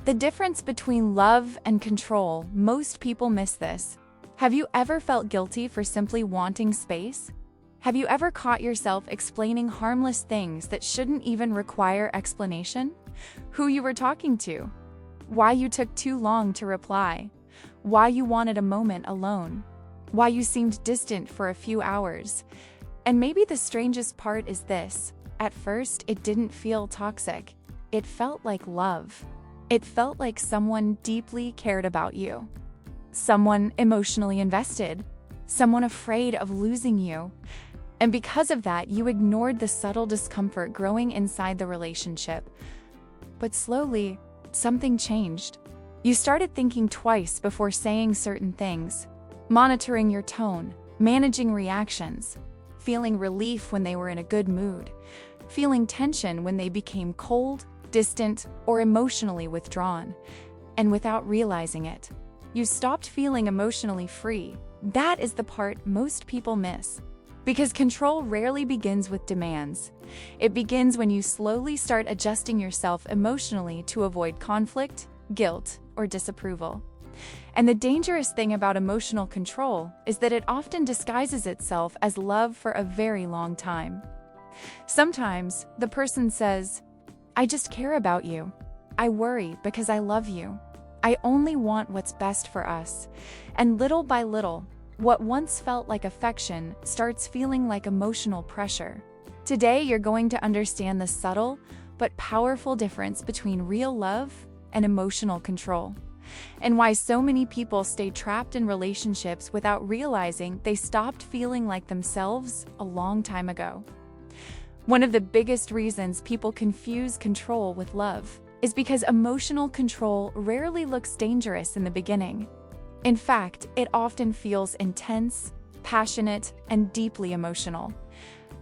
The difference between love and control, most people miss this. Have you ever felt guilty for simply wanting space? Have you ever caught yourself explaining harmless things that shouldn't even require explanation? Who you were talking to? Why you took too long to reply? Why you wanted a moment alone? Why you seemed distant for a few hours? And maybe the strangest part is this: at first, it didn't feel toxic. It felt like love. It felt like someone deeply cared about you. Someone emotionally invested. Someone afraid of losing you. And because of that, you ignored the subtle discomfort growing inside the relationship. But slowly, something changed. You started thinking twice before saying certain things, monitoring your tone, managing reactions, feeling relief when they were in a good mood, feeling tension when they became cold, distant, or emotionally withdrawn. And without realizing it, you stopped feeling emotionally free. That is the part most people miss. Because control rarely begins with demands. It begins when you slowly start adjusting yourself emotionally to avoid conflict, guilt, or disapproval. And the dangerous thing about emotional control is that it often disguises itself as love for a very long time. Sometimes the person says, "I just care about you. I worry because I love you. I only want what's best for us." And little by little, what once felt like affection starts feeling like emotional pressure. Today, you're going to understand the subtle but powerful difference between real love and emotional control, and why so many people stay trapped in relationships without realizing they stopped feeling like themselves a long time ago. One of the biggest reasons people confuse control with love is because emotional control rarely looks dangerous in the beginning. In fact, it often feels intense, passionate, and deeply emotional.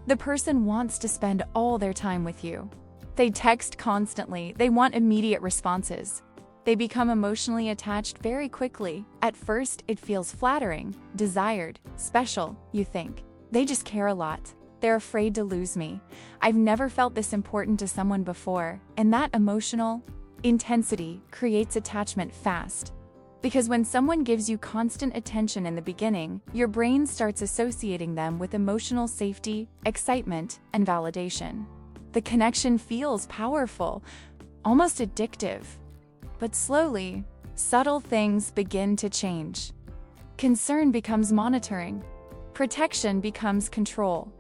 The person wants to spend all their time with you. They text constantly, they want immediate responses. They become emotionally attached very quickly. At first, it feels flattering, desired, special, you think. They just care a lot. They're afraid to lose me. I've never felt this important to someone before, and that emotional intensity creates attachment fast. Because when someone gives you constant attention in the beginning, your brain starts associating them with emotional safety, excitement, and validation. The connection feels powerful, almost addictive. But slowly, subtle things begin to change. Concern becomes monitoring. Protection becomes control.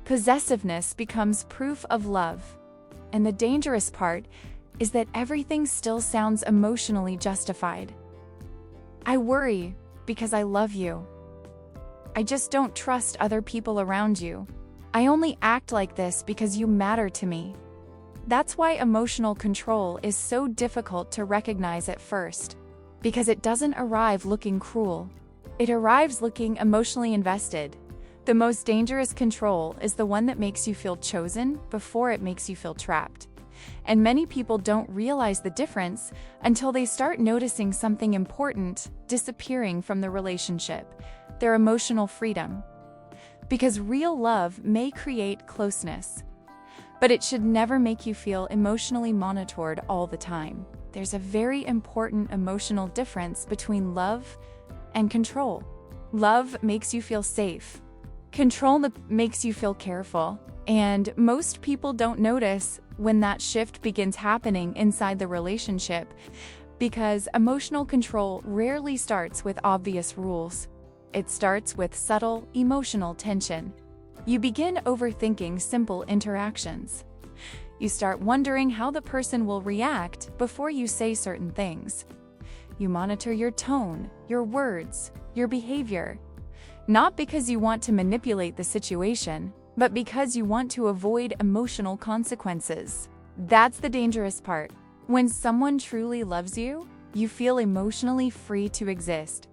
Possessiveness becomes proof of love. And the dangerous part is that everything still sounds emotionally justified. I worry because I love you. I just don't trust other people around you. I only act like this because you matter to me. That's why emotional control is so difficult to recognize at first. Because it doesn't arrive looking cruel. It arrives looking emotionally invested. The most dangerous control is the one that makes you feel chosen before it makes you feel trapped. And many people don't realize the difference until they start noticing something important disappearing from the relationship: their emotional freedom. Because real love may create closeness, but it should never make you feel emotionally monitored all the time. There's a very important emotional difference between love and control. Love makes you feel safe. Control makes you feel careful. And most people don't notice when that shift begins happening inside the relationship, because emotional control rarely starts with obvious rules. It starts with subtle emotional tension. You begin overthinking simple interactions. You start wondering how the person will react before you say certain things. You monitor your tone, your words, your behavior, not because you want to manipulate the situation, but because you want to avoid emotional consequences. That's the dangerous part. When someone truly loves you, you feel emotionally free to exist.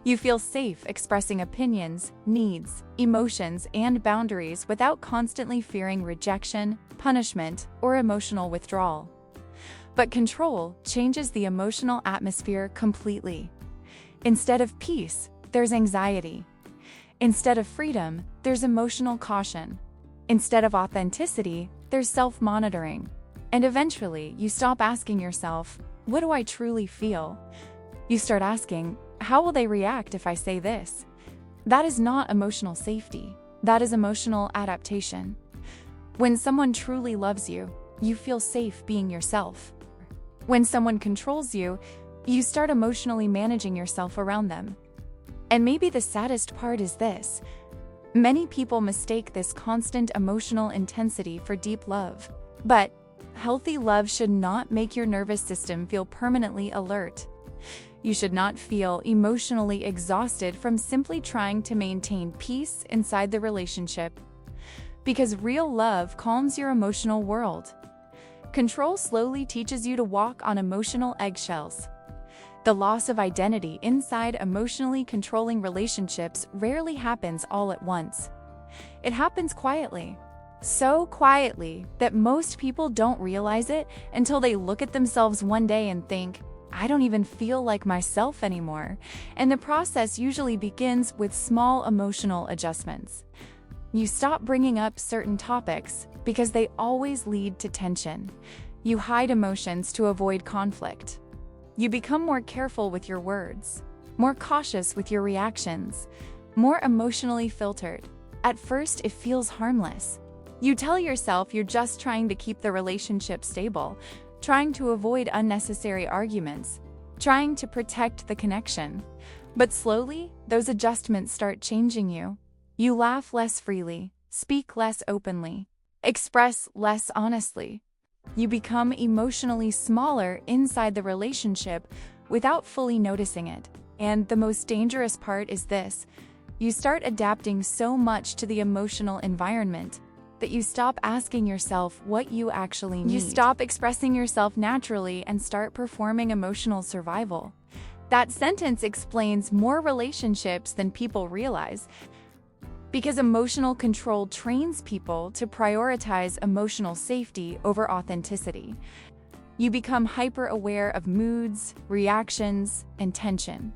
You feel safe expressing opinions, needs, emotions, and boundaries without constantly fearing rejection, punishment, or emotional withdrawal. But control changes the emotional atmosphere completely. Instead of peace, there's anxiety. Instead of freedom, there's emotional caution. Instead of authenticity, there's self-monitoring. And eventually, you stop asking yourself, What do I truly feel? You start asking, how will they react if I say this? That is not emotional safety. That is emotional adaptation. When someone truly loves you, you feel safe being yourself. When someone controls you, you start emotionally managing yourself around them. And maybe the saddest part is this: many people mistake this constant emotional intensity for deep love. But healthy love should not make your nervous system feel permanently alert. You should not feel emotionally exhausted from simply trying to maintain peace inside the relationship. Because real love calms your emotional world. Control slowly teaches you to walk on emotional eggshells. The loss of identity inside emotionally controlling relationships rarely happens all at once. It happens quietly. So quietly that most people don't realize it until they look at themselves one day and think, I don't even feel like myself anymore. And the process usually begins with small emotional adjustments. You stop bringing up certain topics because they always lead to tension. You hide emotions to avoid conflict. You become more careful with your words, more cautious with your reactions, more emotionally filtered. At first, it feels harmless. You tell yourself you're just trying to keep the relationship stable, trying to avoid unnecessary arguments, trying to protect the connection. But slowly, those adjustments start changing you. You laugh less freely, speak less openly, express less honestly. You become emotionally smaller inside the relationship without fully noticing it. And the most dangerous part is this: you start adapting so much to the emotional environment that you stop asking yourself what you actually need. You stop expressing yourself naturally and start performing emotional survival. That sentence explains more relationships than people realize. Because emotional control trains people to prioritize emotional safety over authenticity. You become hyper-aware of moods, reactions, and tension.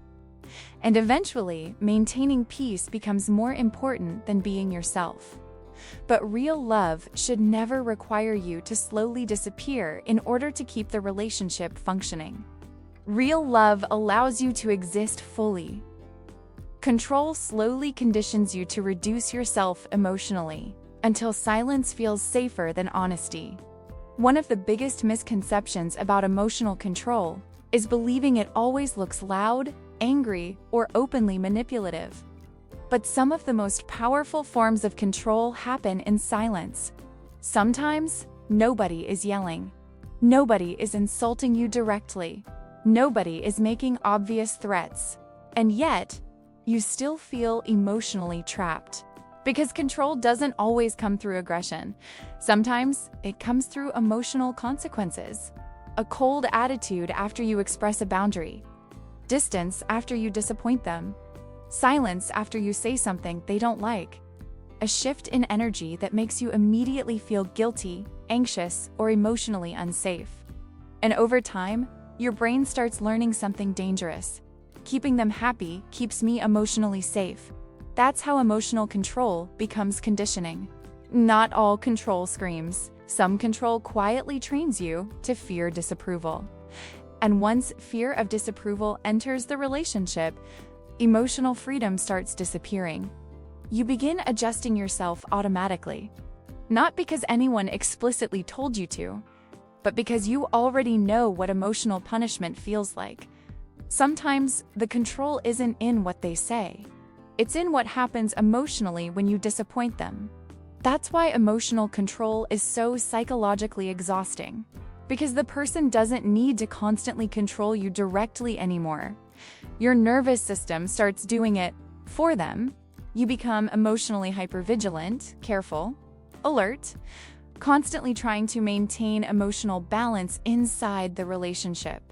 And eventually, maintaining peace becomes more important than being yourself. But real love should never require you to slowly disappear in order to keep the relationship functioning. Real love allows you to exist fully. Control slowly conditions you to reduce yourself emotionally until silence feels safer than honesty. One of the biggest misconceptions about emotional control is believing it always looks loud, angry, or openly manipulative. But some of the most powerful forms of control happen in silence. Sometimes, nobody is yelling. Nobody is insulting you directly. Nobody is making obvious threats. And yet, you still feel emotionally trapped. Because control doesn't always come through aggression. Sometimes it comes through emotional consequences. A cold attitude after you express a boundary. Distance after you disappoint them. Silence after you say something they don't like. A shift in energy that makes you immediately feel guilty, anxious, or emotionally unsafe. And over time, your brain starts learning something dangerous. Keeping them happy keeps me emotionally safe. That's how emotional control becomes conditioning. Not all control screams. Some control quietly trains you to fear disapproval. And once fear of disapproval enters the relationship, emotional freedom starts disappearing. You begin adjusting yourself automatically. Not because anyone explicitly told you to, but because you already know what emotional punishment feels like. Sometimes the control isn't in what they say. It's in what happens emotionally when you disappoint them. That's why emotional control is so psychologically exhausting. Because the person doesn't need to constantly control you directly anymore. Your nervous system starts doing it for them. You become emotionally hypervigilant, careful, alert, constantly trying to maintain emotional balance inside the relationship.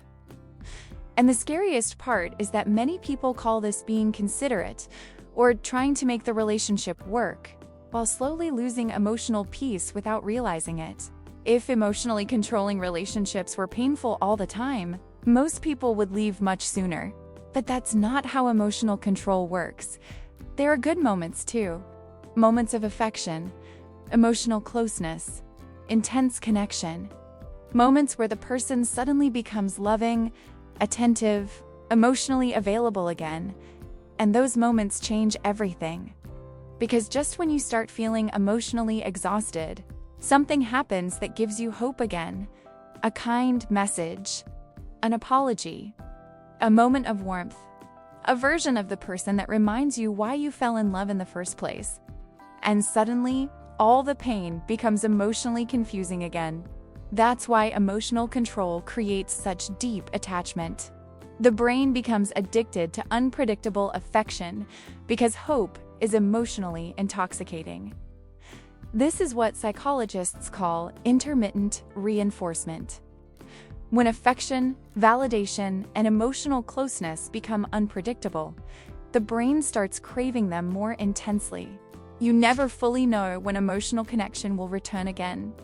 And the scariest part is that many people call this being considerate or trying to make the relationship work, while slowly losing emotional peace without realizing it. If emotionally controlling relationships were painful all the time, most people would leave much sooner. But that's not how emotional control works. There are good moments too. Moments of affection, emotional closeness, intense connection. Moments where the person suddenly becomes loving, attentive, emotionally available again. And those moments change everything. Because just when you start feeling emotionally exhausted, something happens that gives you hope again. A kind message, an apology, a moment of warmth, a version of the person that reminds you why you fell in love in the first place. And suddenly, all the pain becomes emotionally confusing again. That's why emotional control creates such deep attachment. The brain becomes addicted to unpredictable affection because hope is emotionally intoxicating. This is what psychologists call intermittent reinforcement. When affection, validation, and emotional closeness become unpredictable, the brain starts craving them more intensely. You never fully know when emotional connection will return again.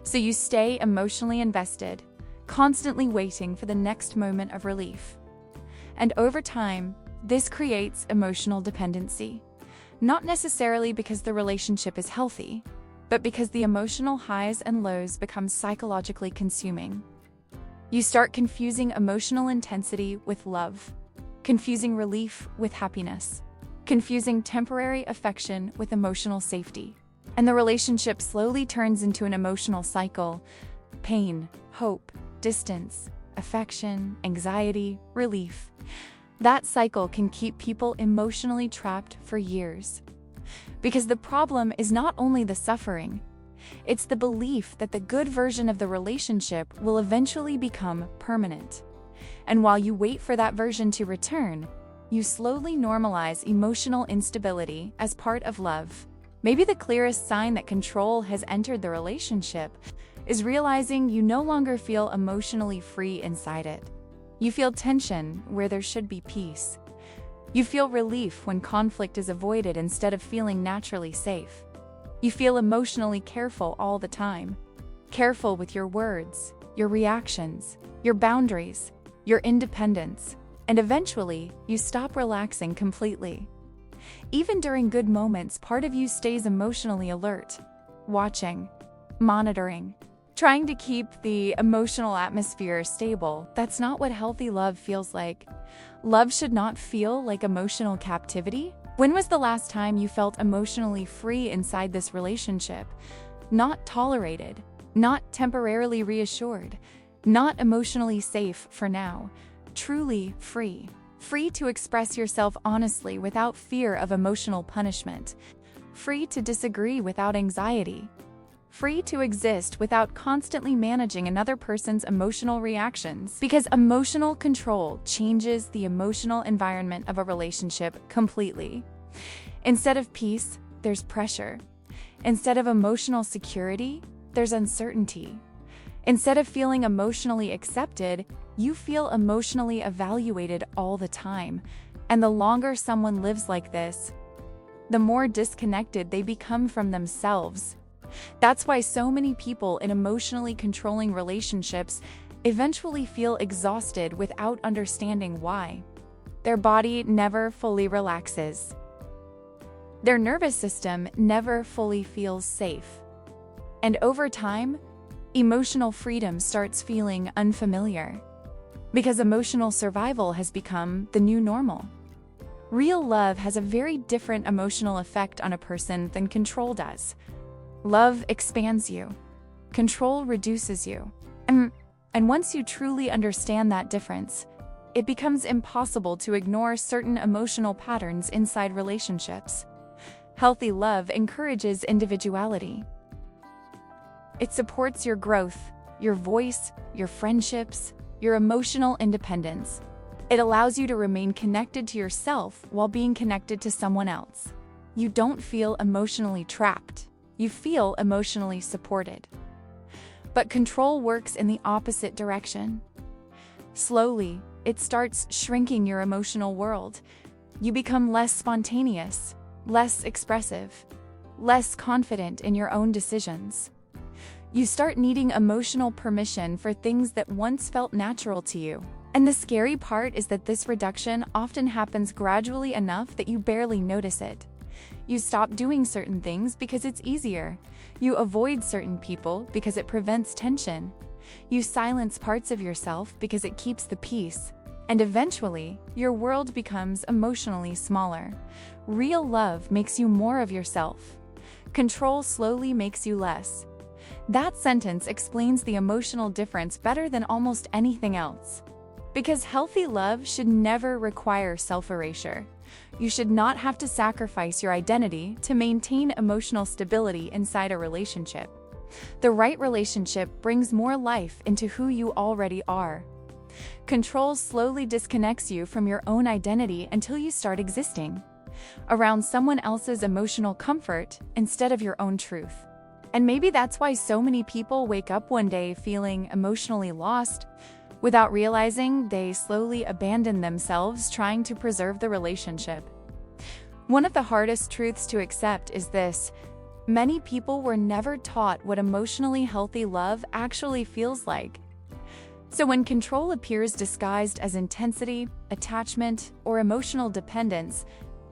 So you stay emotionally invested, constantly waiting for the next moment of relief. And over time, this creates emotional dependency. Not necessarily because the relationship is healthy, but because the emotional highs and lows become psychologically consuming. You start confusing emotional intensity with love, confusing relief with happiness, confusing temporary affection with emotional safety. And the relationship slowly turns into an emotional cycle: pain, hope, distance, affection, anxiety, relief. That cycle can keep people emotionally trapped for years. Because the problem is not only the suffering, it's the belief that the good version of the relationship will eventually become permanent. And while you wait for that version to return, you slowly normalize emotional instability as part of love. Maybe the clearest sign that control has entered the relationship is realizing you no longer feel emotionally free inside it. You feel tension where there should be peace. You feel relief when conflict is avoided instead of feeling naturally safe. You feel emotionally careful all the time. Careful with your words, your reactions, your boundaries, your independence, and eventually, you stop relaxing completely. Even during good moments, part of you stays emotionally alert, watching, monitoring, trying to keep the emotional atmosphere stable. That's not what healthy love feels like. Love should not feel like emotional captivity. When was the last time you felt emotionally free inside this relationship? Not tolerated, not temporarily reassured, not emotionally safe for now, truly free. Free to express yourself honestly without fear of emotional punishment. Free to disagree without anxiety. Free to exist without constantly managing another person's emotional reactions. Because emotional control changes the emotional environment of a relationship completely. Instead of peace, there's pressure. Instead of emotional security, there's uncertainty. Instead of feeling emotionally accepted, you feel emotionally evaluated all the time. And the longer someone lives like this, the more disconnected they become from themselves. That's why so many people in emotionally controlling relationships eventually feel exhausted without understanding why. Their body never fully relaxes. Their nervous system never fully feels safe. And over time, emotional freedom starts feeling unfamiliar. Because emotional survival has become the new normal. Real love has a very different emotional effect on a person than control does. Love expands you. Control reduces you. And once you truly understand that difference, it becomes impossible to ignore certain emotional patterns inside relationships. Healthy love encourages individuality. It supports your growth, your voice, your friendships, your emotional independence. It allows you to remain connected to yourself while being connected to someone else. You don't feel emotionally trapped. You feel emotionally supported. But control works in the opposite direction. Slowly, it starts shrinking your emotional world. You become less spontaneous, less expressive, less confident in your own decisions. You start needing emotional permission for things that once felt natural to you. And the scary part is that this reduction often happens gradually enough that you barely notice it. You stop doing certain things because it's easier. You avoid certain people because it prevents tension. You silence parts of yourself because it keeps the peace, and eventually, your world becomes emotionally smaller. Real love makes you more of yourself. Control slowly makes you less. That sentence explains the emotional difference better than almost anything else. Because healthy love should never require self-erasure. You should not have to sacrifice your identity to maintain emotional stability inside a relationship. The right relationship brings more life into who you already are. Control slowly disconnects you from your own identity until you start existing around someone else's emotional comfort instead of your own truth. And maybe that's why so many people wake up one day feeling emotionally lost, without realizing they slowly abandon themselves trying to preserve the relationship. One of the hardest truths to accept is this: many people were never taught what emotionally healthy love actually feels like. So when control appears disguised as intensity, attachment, or emotional dependence,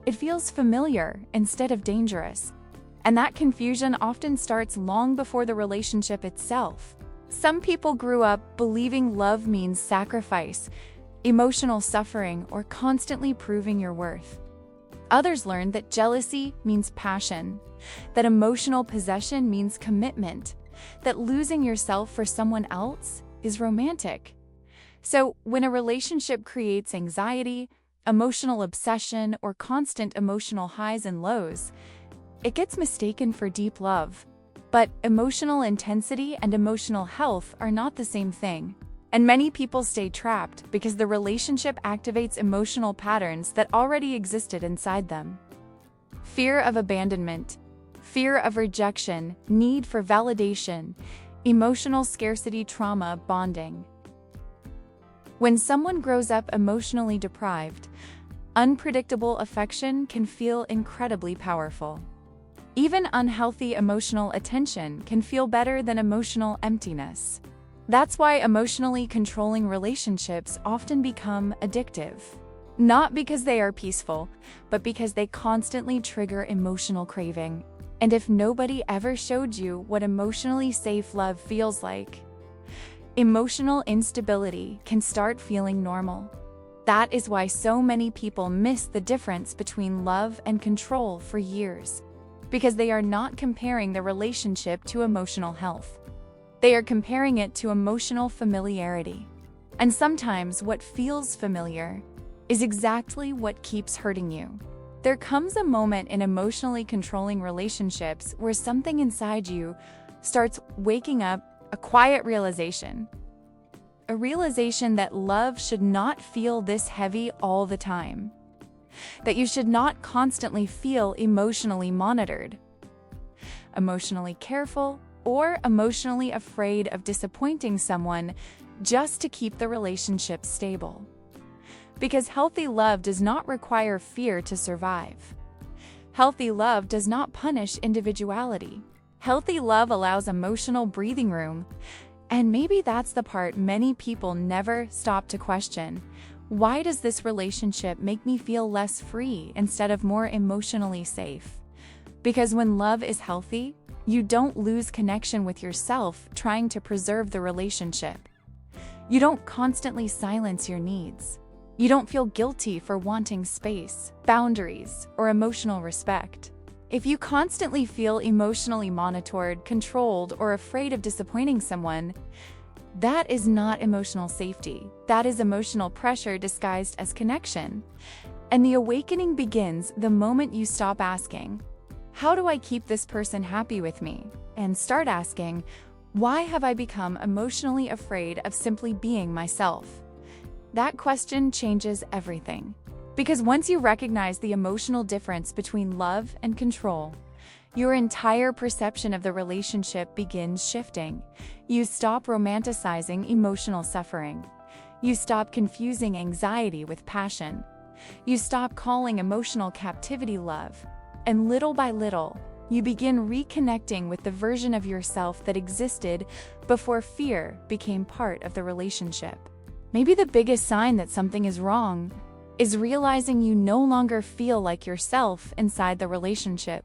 it feels familiar instead of dangerous. And that confusion often starts long before the relationship itself. Some people grew up believing love means sacrifice, emotional suffering, or constantly proving your worth. Others learned that jealousy means passion, that emotional possession means commitment, that losing yourself for someone else is romantic. So when a relationship creates anxiety, emotional obsession, or constant emotional highs and lows, it gets mistaken for deep love. But emotional intensity and emotional health are not the same thing. And many people stay trapped because the relationship activates emotional patterns that already existed inside them. Fear of abandonment, fear of rejection, need for validation, emotional scarcity, trauma, bonding. When someone grows up emotionally deprived, unpredictable affection can feel incredibly powerful. Even unhealthy emotional attention can feel better than emotional emptiness. That's why emotionally controlling relationships often become addictive. Not because they are peaceful, but because they constantly trigger emotional craving. And if nobody ever showed you what emotionally safe love feels like, emotional instability can start feeling normal. That is why so many people miss the difference between love and control for years. Because they are not comparing the relationship to emotional health. They are comparing it to emotional familiarity. And sometimes what feels familiar is exactly what keeps hurting you. There comes a moment in emotionally controlling relationships where something inside you starts waking up, a quiet realization. A realization that love should not feel this heavy all the time. That you should not constantly feel emotionally monitored, emotionally careful, or emotionally afraid of disappointing someone just to keep the relationship stable. Because healthy love does not require fear to survive. Healthy love does not punish individuality. Healthy love allows emotional breathing room. And maybe that's the part many people never stop to question. Why does this relationship make me feel less free instead of more emotionally safe? Because when love is healthy, you don't lose connection with yourself trying to preserve the relationship. You don't constantly silence your needs. You don't feel guilty for wanting space, boundaries, or emotional respect. If you constantly feel emotionally monitored, controlled, or afraid of disappointing someone, that is not emotional safety. That is emotional pressure disguised as connection. And the awakening begins the moment you stop asking, "How do I keep this person happy with me?" and start asking, "Why have I become emotionally afraid of simply being myself?" That question changes everything. Because once you recognize the emotional difference between love and control, your entire perception of the relationship begins shifting. You stop romanticizing emotional suffering. You stop confusing anxiety with passion. You stop calling emotional captivity love. And little by little, you begin reconnecting with the version of yourself that existed before fear became part of the relationship. Maybe the biggest sign that something is wrong is realizing you no longer feel like yourself inside the relationship.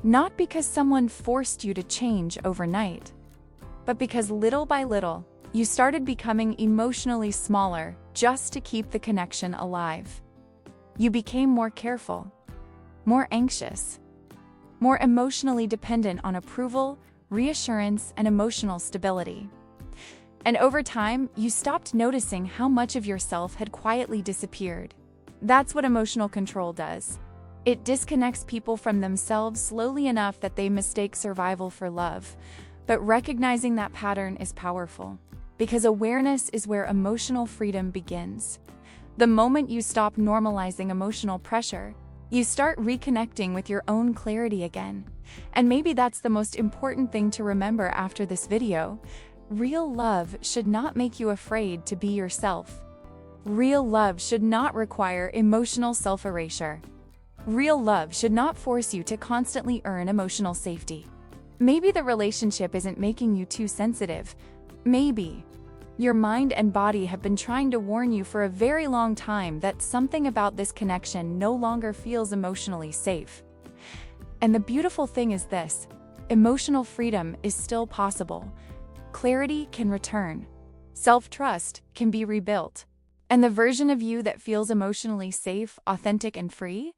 Not because someone forced you to change overnight, but because little by little, you started becoming emotionally smaller just to keep the connection alive. You became more careful, more anxious, more emotionally dependent on approval, reassurance, and emotional stability. And over time, you stopped noticing how much of yourself had quietly disappeared. That's what emotional control does. It disconnects people from themselves slowly enough that they mistake survival for love. But recognizing that pattern is powerful, because awareness is where emotional freedom begins. The moment you stop normalizing emotional pressure, you start reconnecting with your own clarity again. And maybe that's the most important thing to remember after this video. Real love should not make you afraid to be yourself. Real love should not require emotional self-erasure. Real love should not force you to constantly earn emotional safety. Maybe the relationship isn't making you too sensitive. Maybe your mind and body have been trying to warn you for a very long time that something about this connection no longer feels emotionally safe. And the beautiful thing is this: emotional freedom is still possible. Clarity can return. Self-trust can be rebuilt. And the version of you that feels emotionally safe, authentic, and free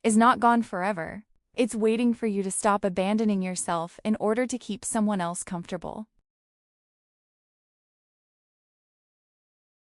is not gone forever. It's waiting for you to stop abandoning yourself in order to keep someone else comfortable.